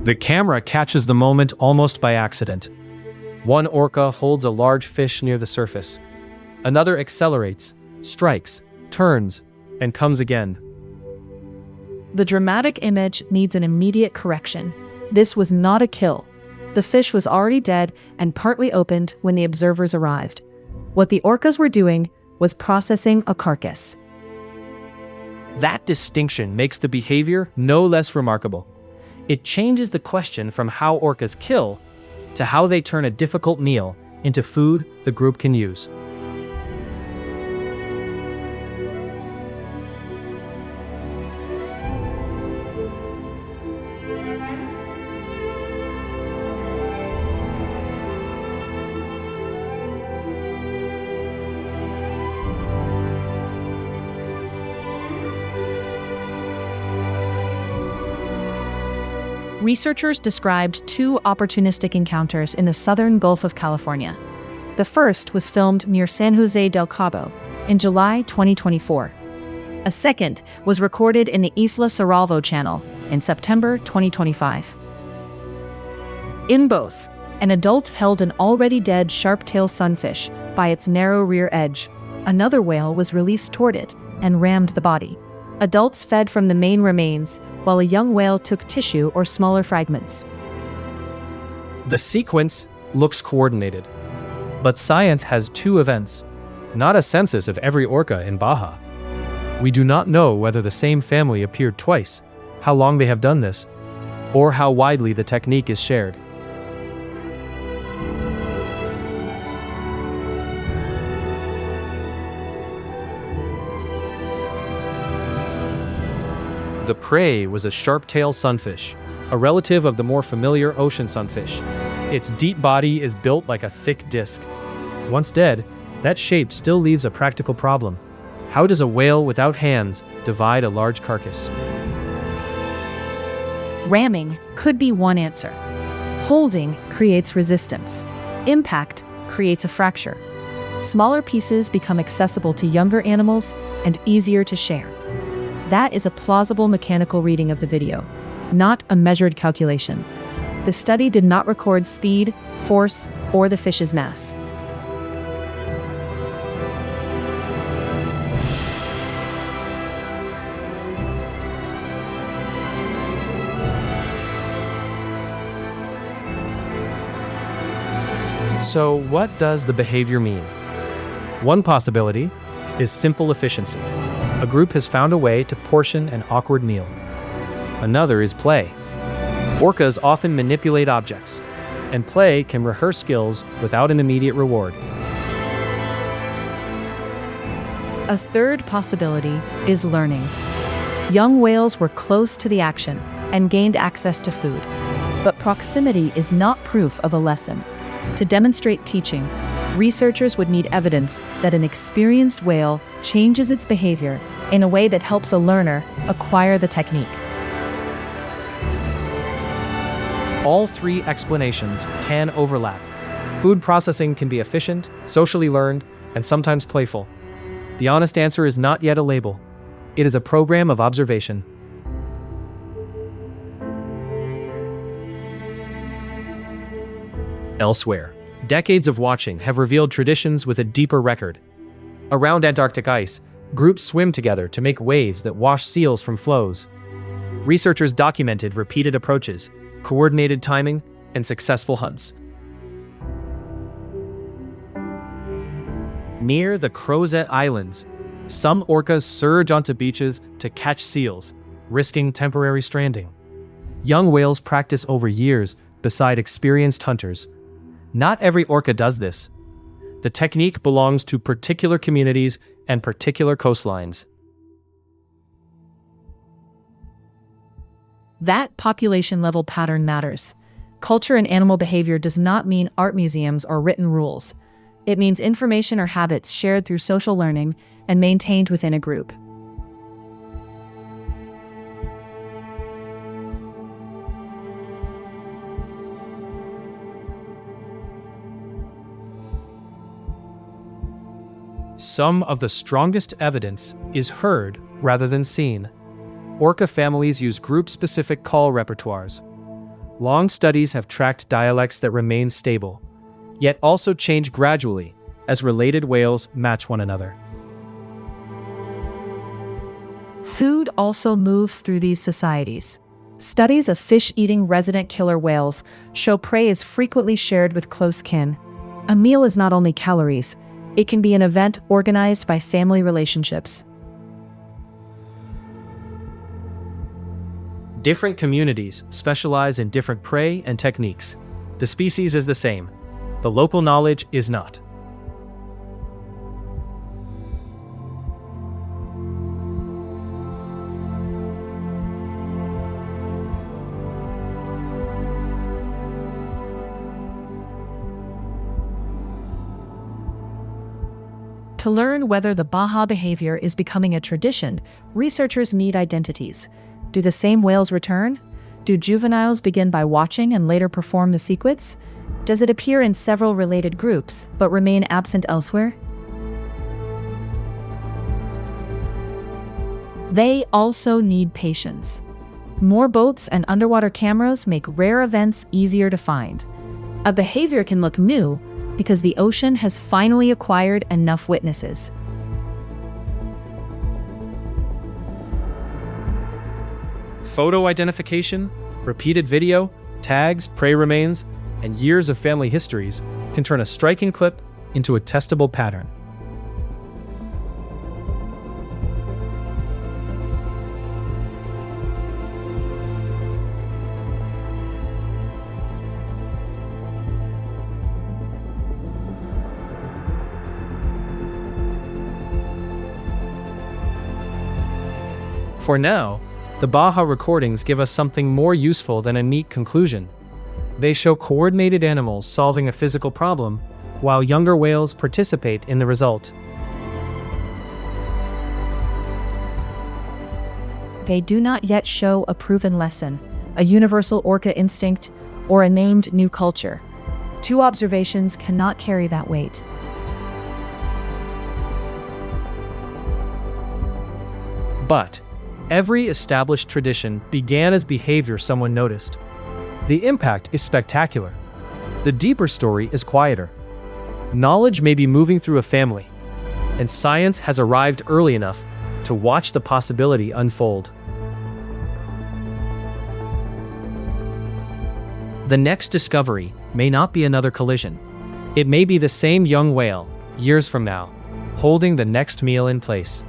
The camera catches the moment almost by accident. One orca holds a large fish near the surface. Another accelerates, strikes, turns, and comes again. The dramatic image needs an immediate correction. This was not a kill. The fish was already dead and partly opened when the observers arrived. What the orcas were doing was processing a carcass. That distinction makes the behavior no less remarkable. It changes the question from how orcas kill to how they turn a difficult meal into food the group can use. Researchers described two opportunistic encounters in the southern Gulf of California. The first was filmed near San Jose del Cabo in July 2024. A second was recorded in the Isla Cerralvo Channel in September 2025. In both, an adult held an already dead sharp-tail sunfish by its narrow rear edge. Another whale was released toward it and rammed the body. Adults fed from the main remains, while a young whale took tissue or smaller fragments. The sequence looks coordinated, but science has two events, not a census of every orca in Baja. We do not know whether the same family appeared twice, how long they have done this, or how widely the technique is shared. The prey was a sharp-tailed sunfish, a relative of the more familiar ocean sunfish. Its deep body is built like a thick disc. Once dead, that shape still leaves a practical problem. How does a whale without hands divide a large carcass? Ramming could be one answer. Holding creates resistance. Impact creates a fracture. Smaller pieces become accessible to younger animals and easier to share. That is a plausible mechanical reading of the video, not a measured calculation. The study did not record speed, force, or the fish's mass. So what does the behavior mean? One possibility is simple efficiency. A group has found a way to portion an awkward meal. Another is play. Orcas often manipulate objects, and play can rehearse skills without an immediate reward. A third possibility is learning. Young whales were close to the action and gained access to food. But proximity is not proof of a lesson. To demonstrate teaching, researchers would need evidence that an experienced whale changes its behavior in a way that helps a learner acquire the technique. All three explanations can overlap. Food processing can be efficient, socially learned, and sometimes playful. The honest answer is not yet a label. It is a program of observation. Elsewhere, decades of watching have revealed traditions with a deeper record. Around Antarctic ice, groups swim together to make waves that wash seals from floes. Researchers documented repeated approaches, coordinated timing, and successful hunts. Near the Crozet Islands, some orcas surge onto beaches to catch seals, risking temporary stranding. Young whales practice over years beside experienced hunters. Not every orca does this. The technique belongs to particular communities and particular coastlines. That population-level pattern matters. Culture and animal behavior does not mean art museums or written rules. It means information or habits shared through social learning and maintained within a group. Some of the strongest evidence is heard rather than seen. Orca families use group-specific call repertoires. Long studies have tracked dialects that remain stable, yet also change gradually as related whales match one another. Food also moves through these societies. Studies of fish-eating resident killer whales show prey is frequently shared with close kin. A meal is not only calories, it can be an event organized by family relationships. Different communities specialize in different prey and techniques. The species is the same. The local knowledge is not. To learn whether the Baja behavior is becoming a tradition, researchers need identities. Do the same whales return? Do juveniles begin by watching and later perform the sequence? Does it appear in several related groups, but remain absent elsewhere? They also need patience. More boats and underwater cameras make rare events easier to find. A behavior can look new because the ocean has finally acquired enough witnesses. Photo identification, repeated video, tags, prey remains, and years of family histories can turn a striking clip into a testable pattern. For now, the Baja recordings give us something more useful than a neat conclusion. They show coordinated animals solving a physical problem, while younger whales participate in the result. They do not yet show a proven lesson, a universal orca instinct, or a named new culture. Two observations cannot carry that weight. But every established tradition began as behavior someone noticed. The impact is spectacular. The deeper story is quieter. Knowledge may be moving through a family, and science has arrived early enough to watch the possibility unfold. The next discovery may not be another collision. It may be the same young whale, years from now, holding the next meal in place.